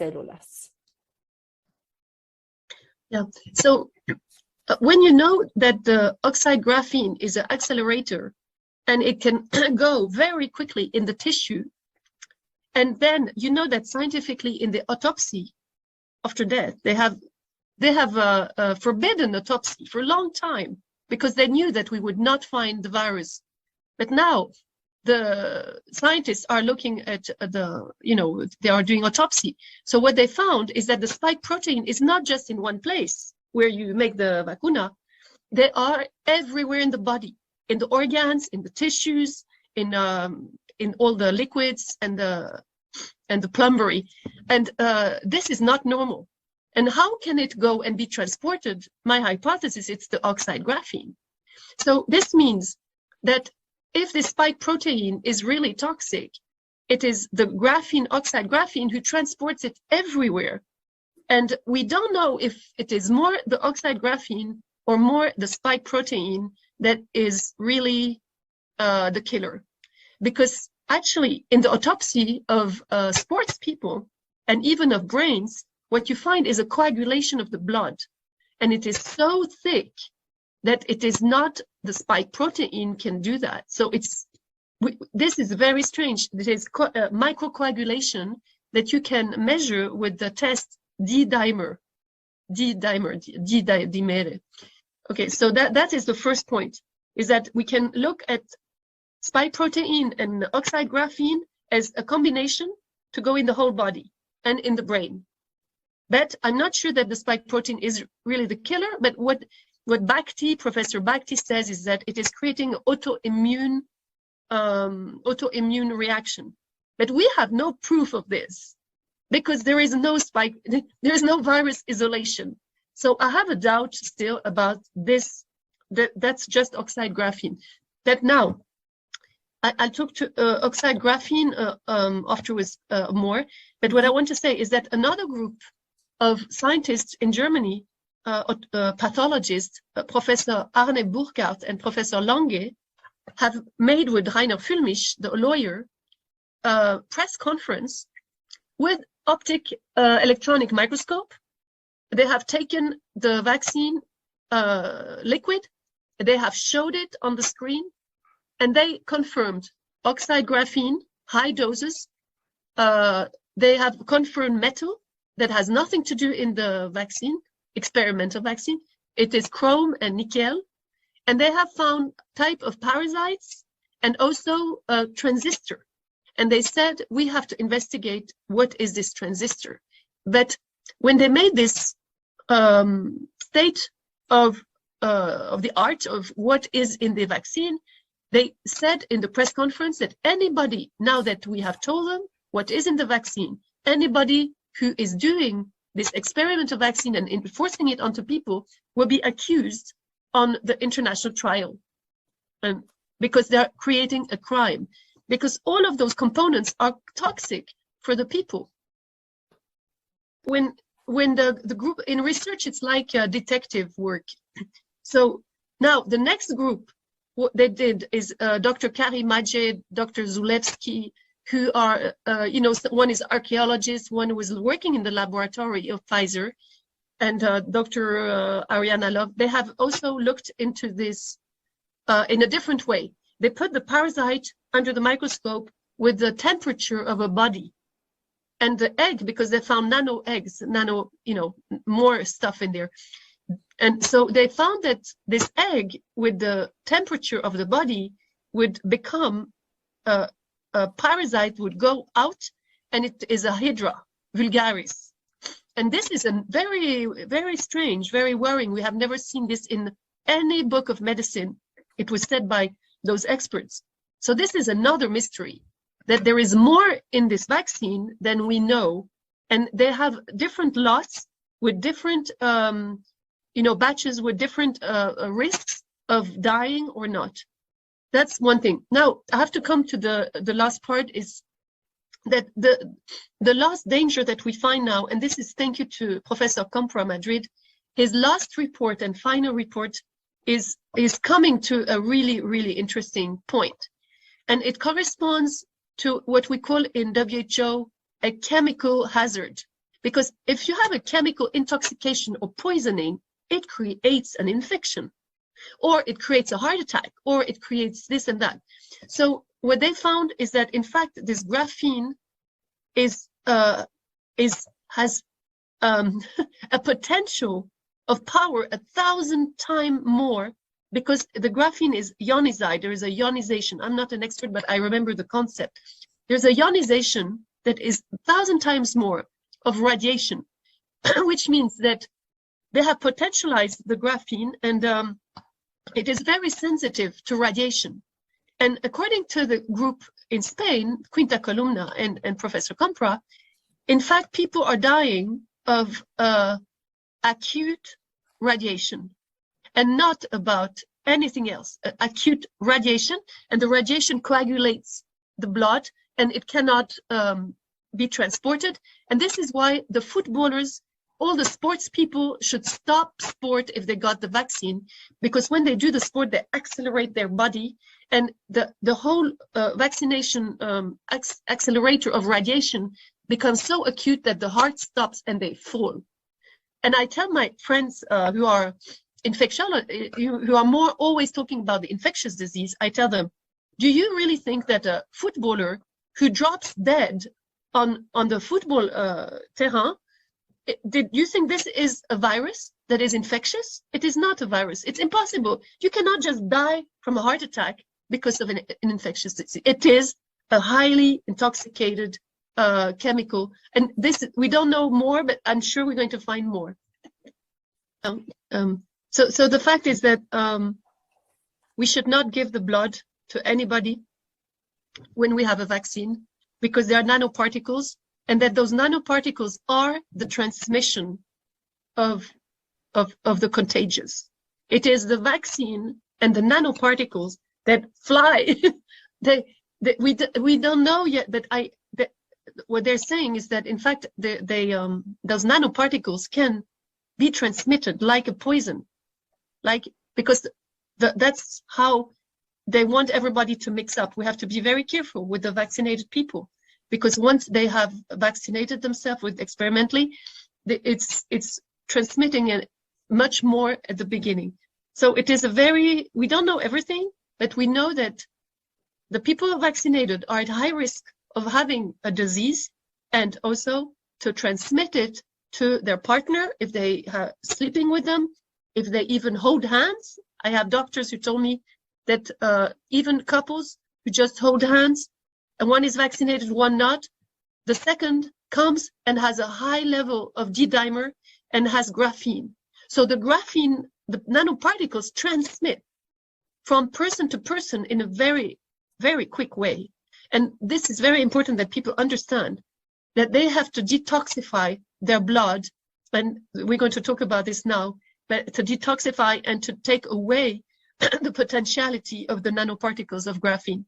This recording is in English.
células. Yeah, so when you know that the oxide graphene is an accelerator and it can go very quickly in the tissue, and then you know that scientifically in the autopsy after death, they have forbidden autopsy for a long time because they knew that we would not find the virus. But now the scientists are looking at they are doing autopsy. So what they found is that the spike protein is not just in one place where you make the vacuna. They are everywhere in the body, in the organs, in the tissues, in all the liquids and the plumbery. And this is not normal. And how can it go and be transported? My hypothesis, it's the oxide graphene. So this means that if the spike protein is really toxic, it is the graphene, oxide graphene, who transports it everywhere. And we don't know if it is more the oxide graphene or more the spike protein that is really the killer. Because actually, in the autopsy of sports people and even of brains, what you find is a coagulation of the blood. And it is so thick that it is not the spike protein can do that. So this is very strange. It is microcoagulation that you can measure with the test D-dimer. Okay, so that is the first point, is that we can look at spike protein and oxide graphene as a combination to go in the whole body and in the brain. But I'm not sure that the spike protein is really the killer, but what Professor Bhakti says is that it is creating autoimmune reaction. But we have no proof of this because there is no spike, there is no virus isolation. So I have a doubt still about this, that's just oxide graphene. But now, I'll talk to oxide graphene afterwards more. But what I want to say is that another group of scientists in Germany, pathologists, Professor Arne Burkhardt and Professor Lange, have made with Rainer Füllmich, the lawyer, a press conference with optic electronic microscope. They have taken the vaccine liquid, they have showed it on the screen, and they confirmed oxide graphene, high doses. They have confirmed metal that has nothing to do in the vaccine, experimental vaccine. It is chrome and nickel. And they have found type of parasites and also a transistor. And they said, we have to investigate what is this transistor. But when they made this state of the art of what is in the vaccine, they said in the press conference that anybody, now that we have told them what is in the vaccine, anybody who is doing this experimental vaccine and enforcing it onto people will be accused on the international trial, because they're creating a crime, because all of those components are toxic for the people. When the group in research, it's like detective work. So now the next group, what they did is Dr. Kari Majed, Dr. Zulewski, who are, one is archaeologist, one was working in the laboratory of Pfizer, and Dr. Ariana Love. They have also looked into this in a different way. They put the parasite under the microscope with the temperature of a body. And the egg, because they found nano eggs, more stuff in there. And so they found that this egg with the temperature of the body would become a parasite, would go out, and it is a Hydra vulgaris. And this is a very, very strange, very worrying. We have never seen this in any book of medicine. It was said by those experts. So this is another mystery, that there is more in this vaccine than we know. And they have different lots with different, batches with different risks of dying or not. That's one thing. Now, I have to come to the last part, is that the last danger that we find now, and this is thank you to Professor Compra Madrid, his last report and final report is coming to a really, really interesting point. And it corresponds to what we call in WHO a chemical hazard. Because if you have a chemical intoxication or poisoning, it creates an infection, or it creates a heart attack, or it creates this and that. So what they found is that, in fact, this graphene has a potential of power 1,000 times more, because the graphene is ionized. There is a ionization. I'm not an expert, but I remember the concept. There's a ionization that is 1,000 times more of radiation, which means that they have potentialized the graphene, and it is very sensitive to radiation. And according to the group in Spain, Quinta Columna and Professor Compra, in fact, people are dying of acute radiation and not about anything else. Acute radiation, and the radiation coagulates the blood, and it cannot be transported. And this is why the footballers, all the sports people, should stop sport if they got the vaccine, because when they do the sport, they accelerate their body, and the whole vaccination accelerator of radiation becomes so acute that the heart stops and they fall. And I tell my friends who are infectiologists, who are more always talking about the infectious disease, I tell them, do you really think that a footballer who drops dead on the football terrain, did you think this is a virus that is infectious? It is not a virus. It's impossible. You cannot just die from a heart attack because of an infectious disease. It is a highly intoxicated chemical, and this, we don't know more, but I'm sure we're going to find more. So the fact is that we should not give the blood to anybody when we have a vaccine, because there are nanoparticles, and that those nanoparticles are the transmission of the contagious. It is the vaccine and the nanoparticles that fly. We don't know yet, but what they're saying is that, in fact, those nanoparticles can be transmitted like a poison, because that's how they want everybody to mix up. We have to be very careful with the vaccinated people, because once they have vaccinated themselves with experimentally, it's transmitting it much more at the beginning. So it is we don't know everything, but we know that the people who are vaccinated are at high risk of having a disease, and also to transmit it to their partner if they are sleeping with them, if they even hold hands. I have doctors who told me that even couples who just hold hands, and one is vaccinated, one not, the second comes and has a high level of D-dimer and has graphene. So the graphene, the nanoparticles, transmit from person to person in a very, very quick way. And this is very important that people understand, that they have to detoxify their blood, and we're going to talk about this now, but to detoxify and to take away the potentiality of the nanoparticles of graphene.